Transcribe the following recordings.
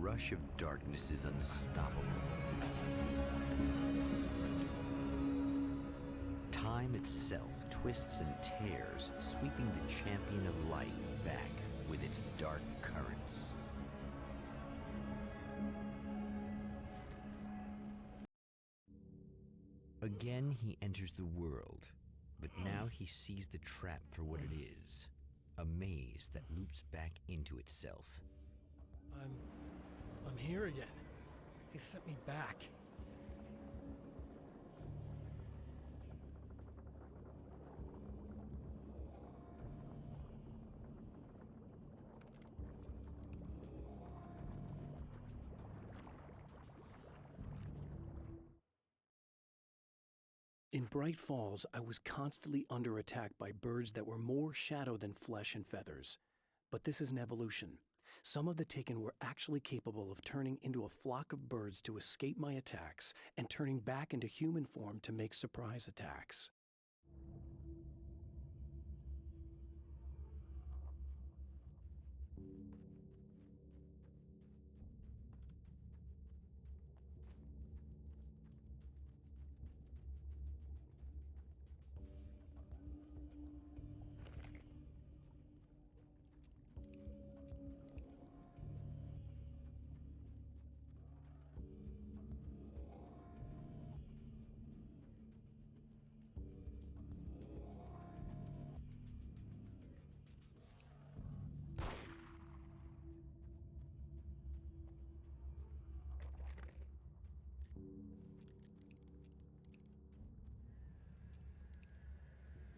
rush of darkness is unstoppable. Time itself twists and tears, sweeping the champion of light back with its dark currents. Again, he enters the world, but now he sees the trap for what it is, a maze that loops back into itself. I'm here again. He sent me back. In Bright Falls, I was constantly under attack by birds that were more shadow than flesh and feathers. But this is an evolution. Some of the Taken were actually capable of turning into a flock of birds to escape my attacks and turning back into human form to make surprise attacks.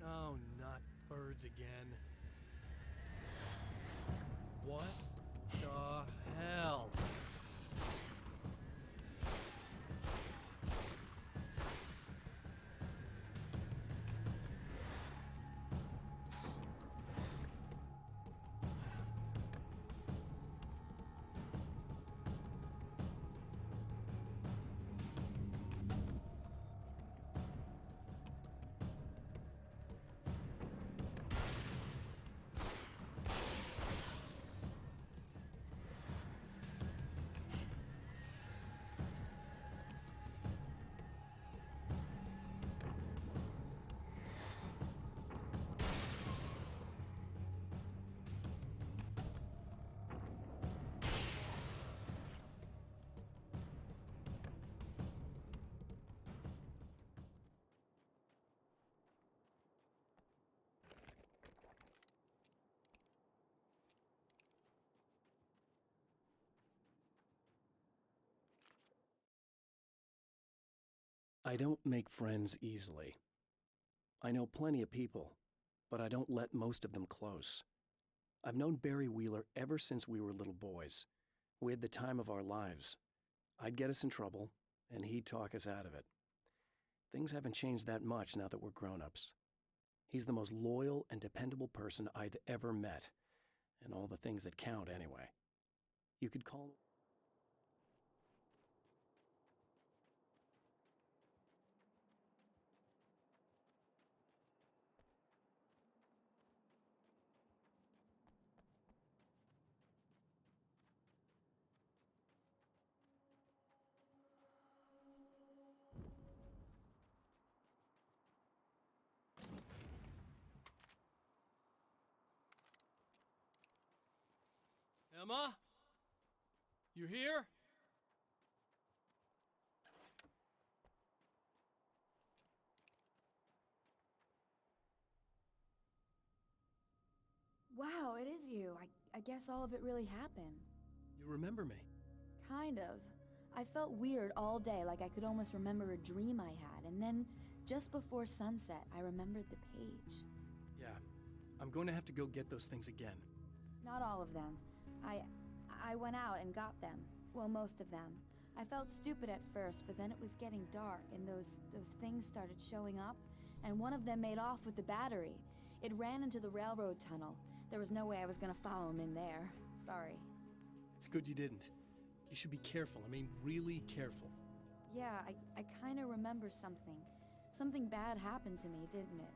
Oh, not birds again. What the hell? I don't make friends easily. I know plenty of people, but I don't let most of them close. I've known Barry Wheeler ever since we were little boys. We had the time of our lives. I'd get us in trouble, and he'd talk us out of it. Things haven't changed that much now that we're grown-ups. He's the most loyal and dependable person I've ever met, and all the things that count anyway. You could call... Emma? You here? Wow, it is you. I guess all of it really happened. You remember me? Kind of. I felt weird all day, like I could almost remember a dream I had, and then, just before sunset, I remembered the page. Yeah. I'm going to have to go get those things again. Not all of them. I went out and got them. Well, most of them. I felt stupid at first, but then it was getting dark, and those things started showing up, and one of them made off with the battery. It ran into the railroad tunnel. There was no way I was gonna follow him in there. Sorry. It's good you didn't. You should be careful. I mean, really careful. Yeah, I kinda remember something. Something bad happened to me, didn't it?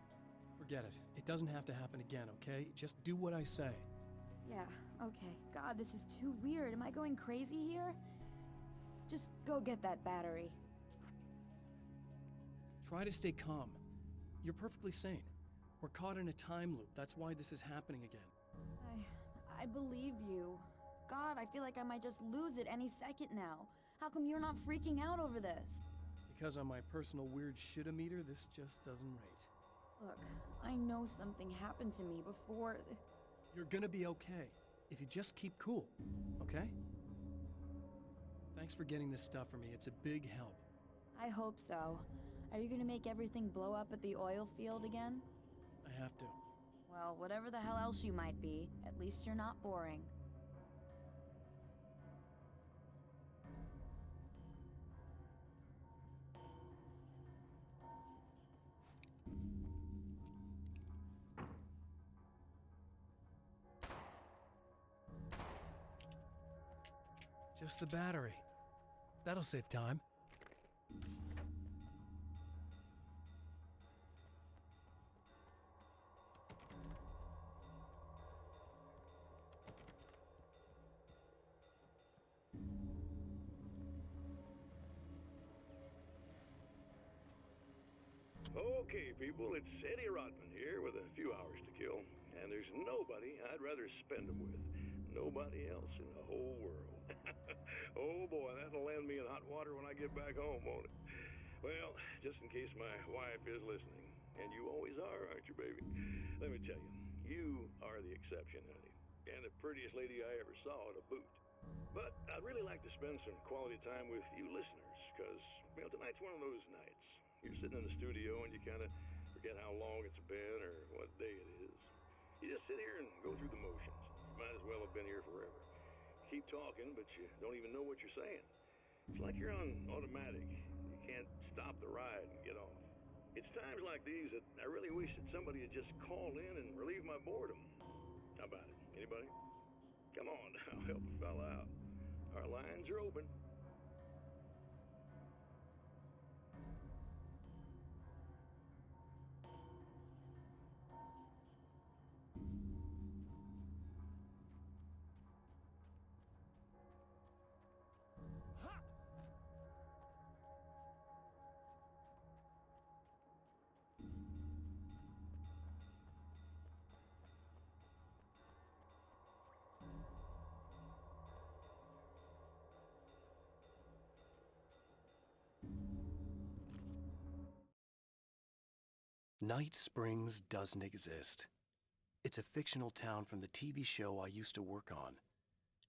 Forget it. It doesn't have to happen again, okay? Just do what I say. Yeah, okay. God, this is too weird. Am I going crazy here? Just go get that battery. Try to stay calm. You're perfectly sane. We're caught in a time loop. That's why this is happening again. I believe you. God, I feel like I might just lose it any second now. How come you're not freaking out over this? Because on my personal weird shit-o-meter, this just doesn't rate. Look, I know something happened to me before. You're gonna be okay, if you just keep cool, okay? Thanks for getting this stuff for me. It's a big help. I hope so. Are you gonna make everything blow up at the oil field again? I have to. Well, whatever the hell else you might be, at least you're not boring. Just the battery. That'll save time. Okay, people, it's Eddie Rodman here with a few hours to kill, and there's nobody I'd rather spend them with. Nobody else in the whole world. Oh boy, that'll land me in hot water when I get back home, won't it? Well, just in case my wife is listening, and you always are, aren't you, baby? Let me tell you, you are the exception, honey, and the prettiest lady I ever saw to boot. But I'd really like to spend some quality time with you listeners, because, tonight's one of those nights. You're sitting in the studio and you kind of forget how long it's been or what day it is. You just sit here and go through the motions. You might as well have been here forever. Keep talking, but you don't even know what you're saying. It's like you're on automatic. You can't stop the ride and get off. It's times like these that I really wish that somebody would just call in and relieve my boredom. How about it? Anybody? Come on, I'll help a fella out. Our lines are open. Night Springs doesn't exist. It's a fictional town from the TV show I used to work on.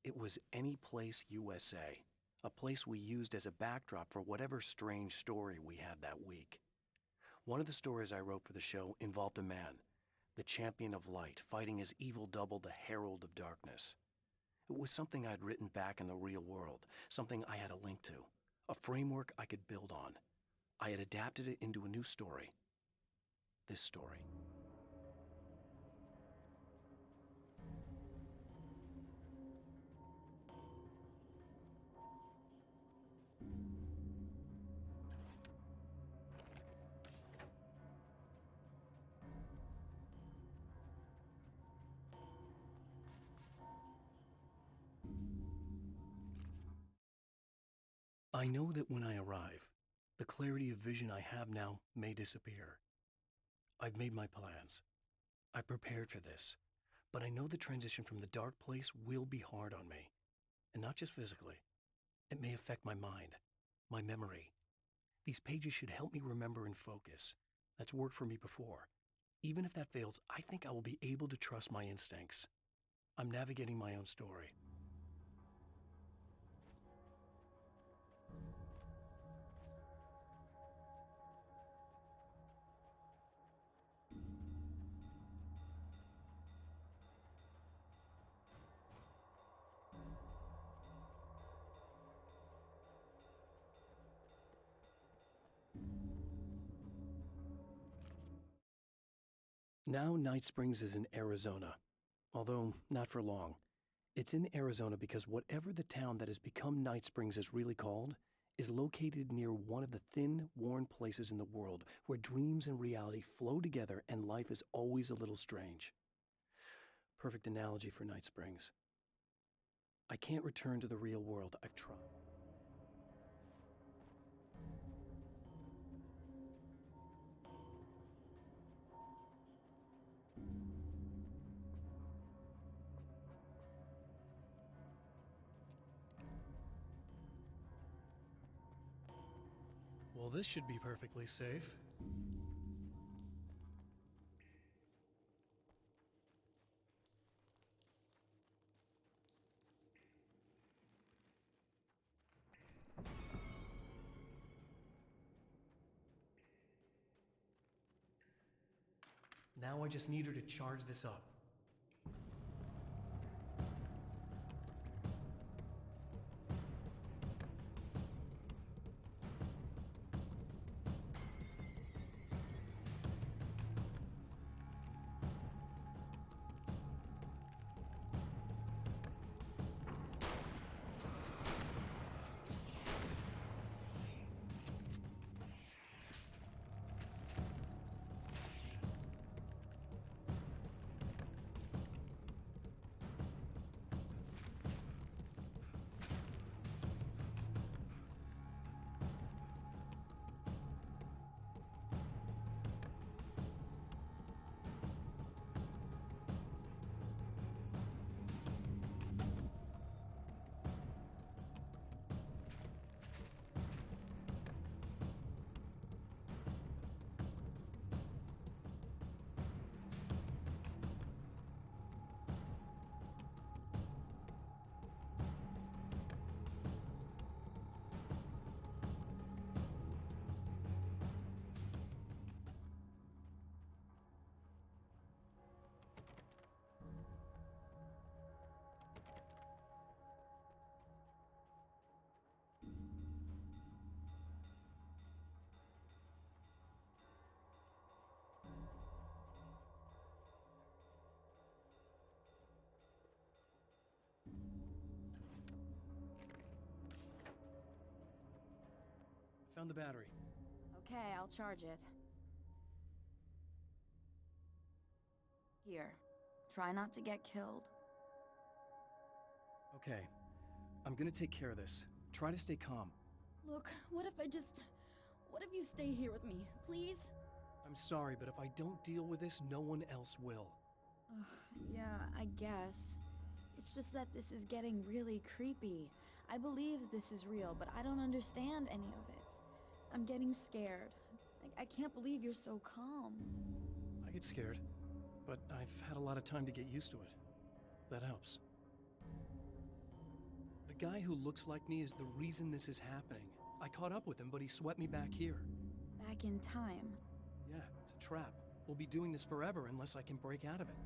It was Any Place USA, a place we used as a backdrop for whatever strange story we had that week. One of the stories I wrote for the show involved a man, the champion of light, fighting his evil double, the herald of darkness. It was something I'd written back in the real world, something I had a link to, a framework I could build on. I had adapted it into a new story. This story. I know that when I arrive, the clarity of vision I have now may disappear. I've made my plans. I prepared for this, but I know the transition from the dark place will be hard on me, and not just physically. It may affect my mind, my memory. These pages should help me remember and focus. That's worked for me before. Even if that fails, I think I will be able to trust my instincts. I'm navigating my own story. Now Night Springs is in Arizona, although not for long. It's in Arizona because whatever the town that has become Night Springs is really called is located near one of the thin, worn places in the world where dreams and reality flow together and life is always a little strange. Perfect analogy for Night Springs. I can't return to the real world. I've tried. Well, this should be perfectly safe. Now I just need her to charge this up. Found the battery. Okay, I'll charge it. Here. Try not to get killed. Okay. I'm gonna take care of this. Try to stay calm. Look, what if you stay here with me, please? I'm sorry, but if I don't deal with this, no one else will. Ugh, yeah, I guess. It's just that this is getting really creepy. I believe this is real, but I don't understand any of it. I'm getting scared. I can't believe you're so calm. I get scared, but I've had a lot of time to get used to it. That helps. The guy who looks like me is the reason this is happening. I caught up with him, but he swept me back here. Back in time. Yeah, it's a trap. We'll be doing this forever unless I can break out of it.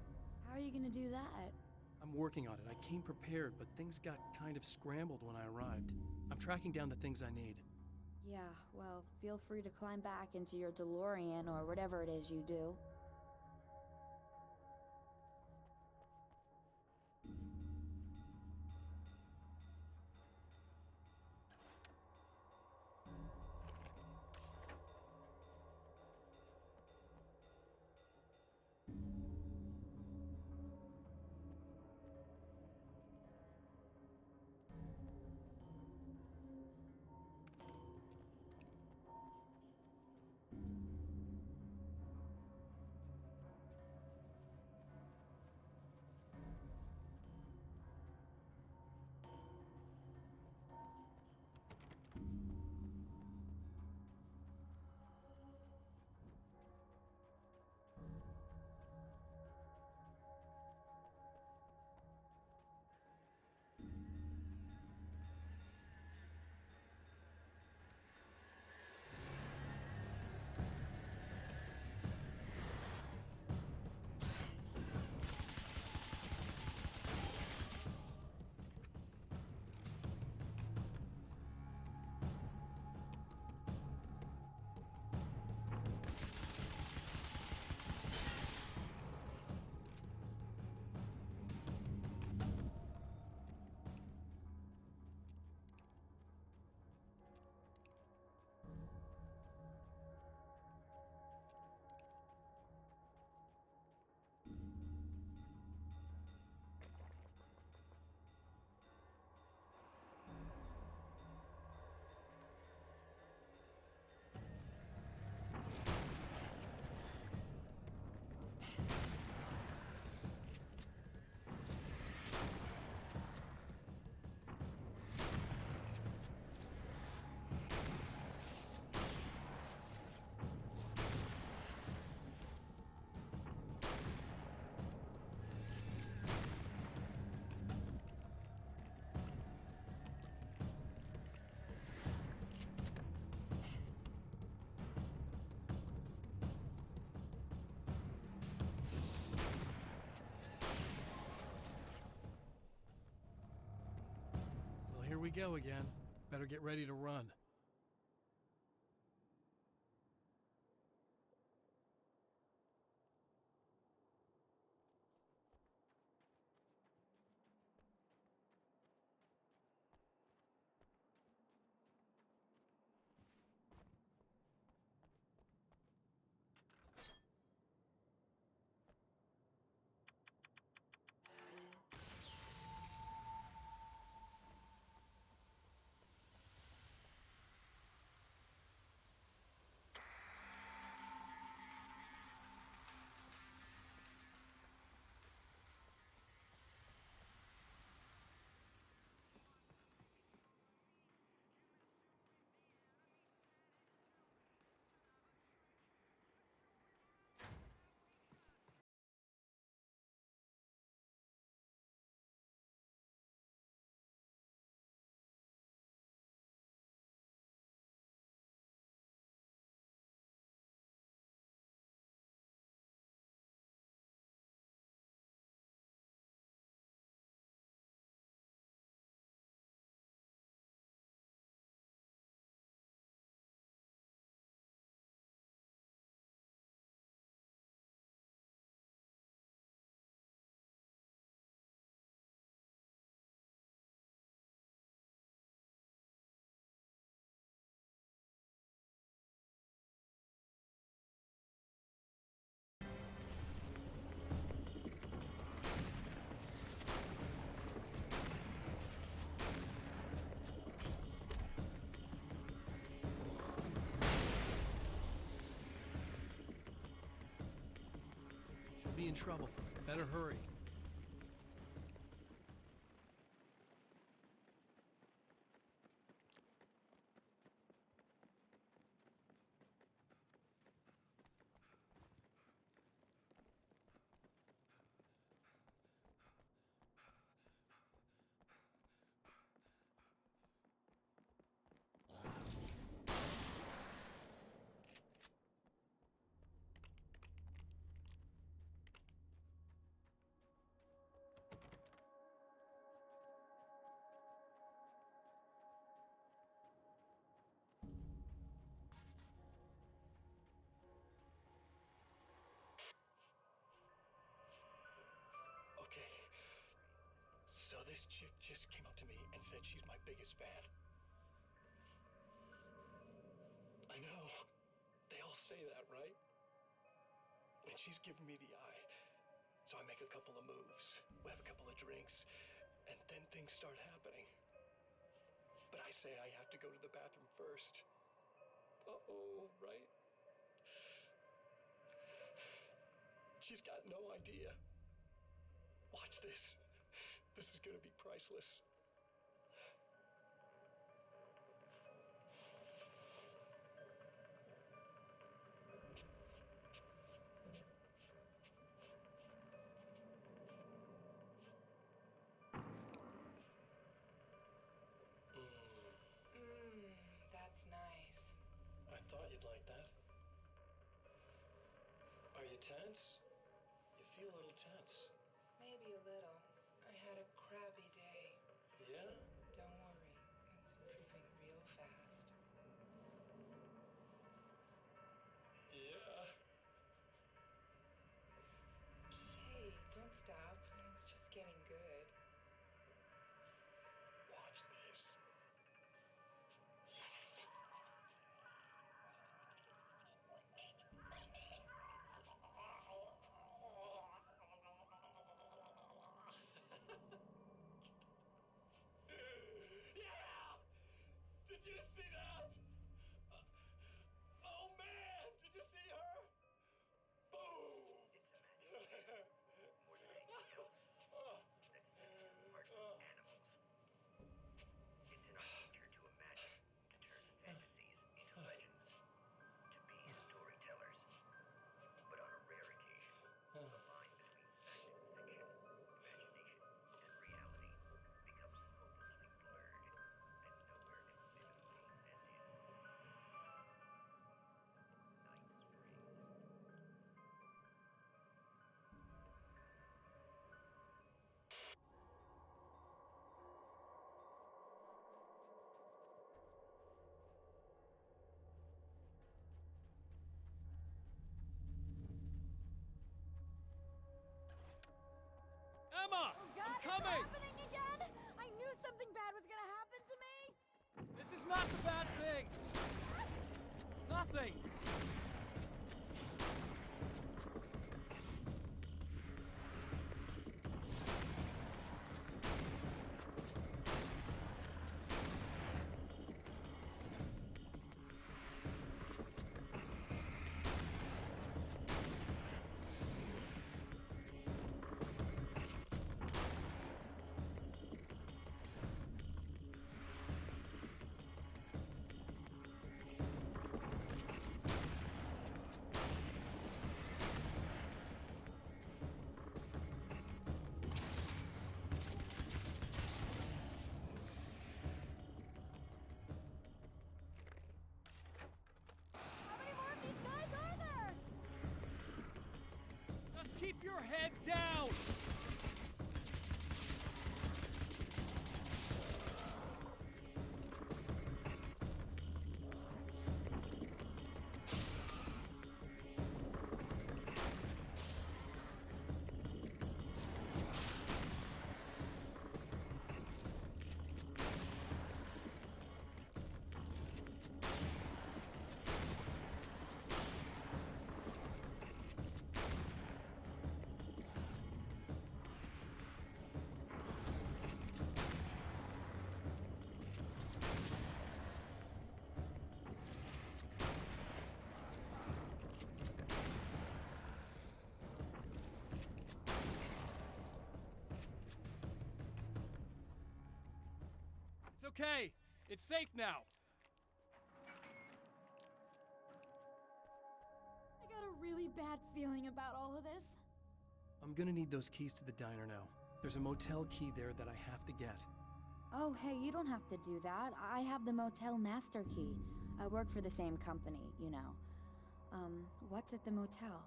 How are you gonna do that? I'm working on it. I came prepared, but things got kind of scrambled when I arrived. I'm tracking down the things I need. Yeah, well, feel free to climb back into your DeLorean or whatever it is you do. we go again. Better get ready to run. Be in trouble. Better hurry. Okay. So this chick just came up to me and said she's my biggest fan. I know. They all say that, right? And she's giving me the eye. So I make a couple of moves. We have a couple of drinks. And then things start happening. But I say I have to go to the bathroom first. Uh-oh, right? She's got no idea. Watch this. This is gonna be priceless. That's nice. I thought you'd like that. Are you tense? You feel a little tense. Maybe a little. I had a crappy day. Yeah? Don't worry, it's improving real fast. Yeah. Hey, don't stop. It's just getting good. Watch this. Yeah! Did you see that? Oh man! Did you see her? Boom! More than anything else, that sets us apart from animals. It's in our nature to imagine, to turn fantasies into legends, to be storytellers. But on a rare occasion, the line between fact and fiction, imagination and reality becomes hopelessly blurred, and nowhere convincingly as It's not the bad thing! Nothing! How many more of these guys are there? Just keep your head down! It's okay. It's safe now. I got a really bad feeling about all of this. I'm gonna need those keys to the diner now. There's a motel key there that I have to get. Oh, hey, you don't have to do that. I have the motel master key. I work for the same company, you know. What's at the motel?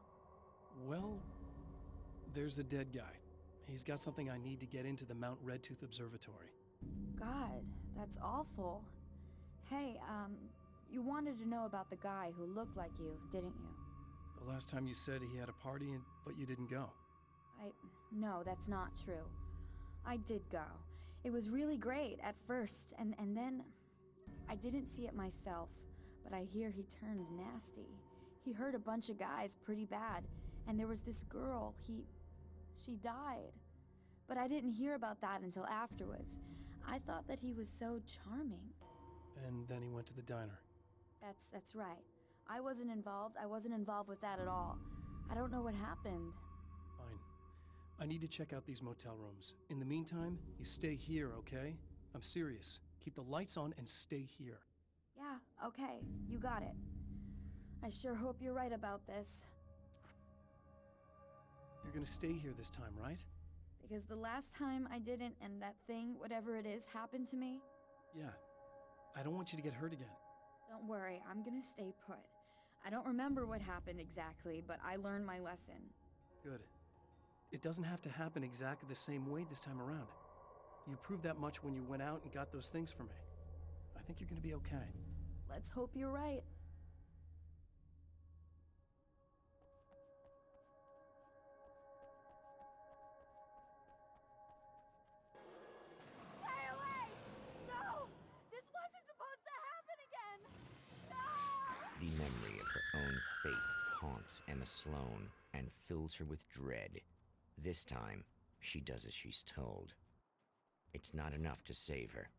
Well, there's a dead guy. He's got something I need to get into the Mount Redtooth Observatory. God, that's awful. Hey, you wanted to know about the guy who looked like you, didn't you? The last time you said he had a party, but you didn't go. No, that's not true. I did go. It was really great at first, and then I didn't see it myself, but I hear he turned nasty. He hurt a bunch of guys pretty bad, and there was this girl, she died. But I didn't hear about that until afterwards. I thought that he was so charming. And then he went to the diner. That's right. I wasn't involved. I wasn't involved with that at all. I don't know what happened. Fine. I need to check out these motel rooms. In the meantime, you stay here, okay? I'm serious. Keep the lights on and stay here. Yeah, okay. You got it. I sure hope you're right about this. You're gonna stay here this time, right? Because the last time I didn't, and that thing, whatever it is, happened to me. Yeah. I don't want you to get hurt again. Don't worry, I'm gonna stay put. I don't remember what happened exactly, but I learned my lesson. Good. It doesn't have to happen exactly the same way this time around. You proved that much when you went out and got those things for me. I think you're gonna be okay. Let's hope you're right. Stay away! No! This wasn't supposed to happen again! No! The memory of her own fate haunts Emma Sloan and fills her with dread. This time, she does as she's told. It's not enough to save her.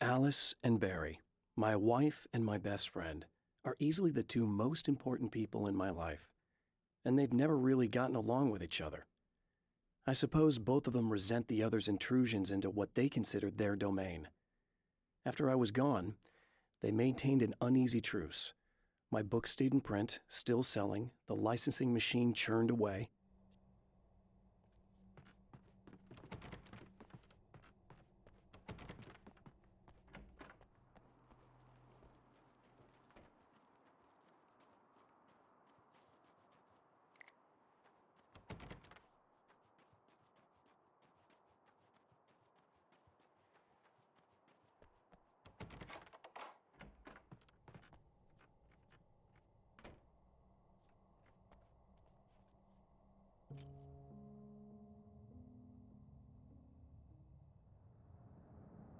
Alice and Barry, my wife and my best friend, are easily the two most important people in my life, and they've never really gotten along with each other. I suppose both of them resent the other's intrusions into what they considered their domain. After I was gone, they maintained an uneasy truce. My book stayed in print, still selling, the licensing machine churned away.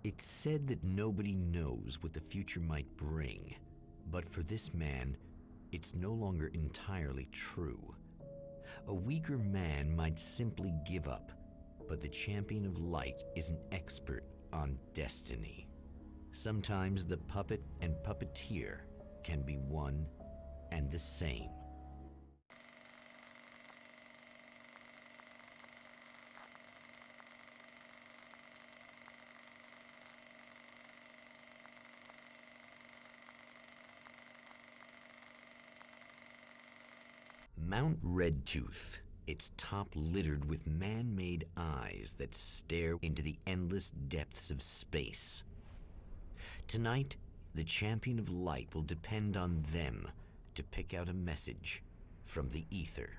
It's said that nobody knows what the future might bring, but for this man, it's no longer entirely true. A weaker man might simply give up, but the champion of light is an expert on destiny. Sometimes the puppet and puppeteer can be one and the same. Mount Redtooth, its top littered with man-made eyes that stare into the endless depths of space. Tonight, the champion of light will depend on them to pick out a message from the ether.